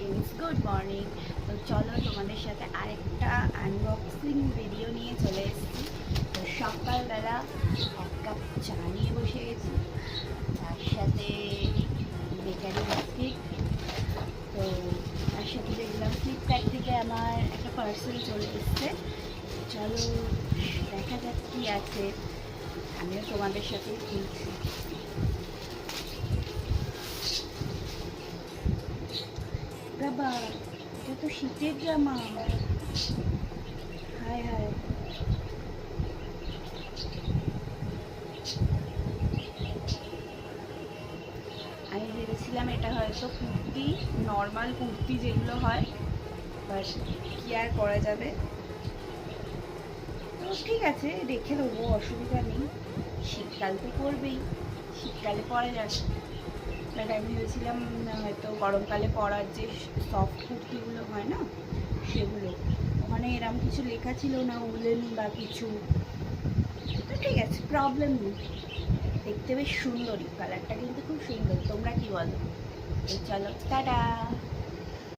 Friends, good morning. তো চলো তোমাদের সাথে আরেকটা আনবক্সিং ভিডিও নিয়ে চলে এসেছি। তো সকালবেলা এক কাপ চা নিয়ে বসে গেছি, তার সাথে বেকারি বিস্কিট। তো তার সাথে দেখলাম ফ্লিপকার্ট থেকে আমার একটা পার্সেল চলে এসছে। চলো দেখা যাক কী আছে, আমিও তোমাদের সাথে খুলছি। বাবা, এটা তো শীতের জামা। হায় হায়, আমি ভেবেছিলাম এটা হয়তো কুর্তি, নর্মাল কুর্তি যেগুলো হয়, বাট কি আর করা যাবে। তো ঠিক আছে, রেখে দেবো, অসুবিধা নেই। শীতকাল তো পরবেই, শীতকালে পরা যাবে। বাট আমি ভেবেছিলাম হয়তো গরমকালে পরার যে সফট কুর্তিগুলো হয় না, সেগুলো। ওখানে এরম কিছু লেখা ছিল না, উলেন বা কিছু। তো ঠিক আছে, প্রবলেম নেই। দেখতে বেশ সুন্দরই, কালারটা কিন্তু খুব সুন্দর। তোমরা কি বলো? তো চলো, টাটা।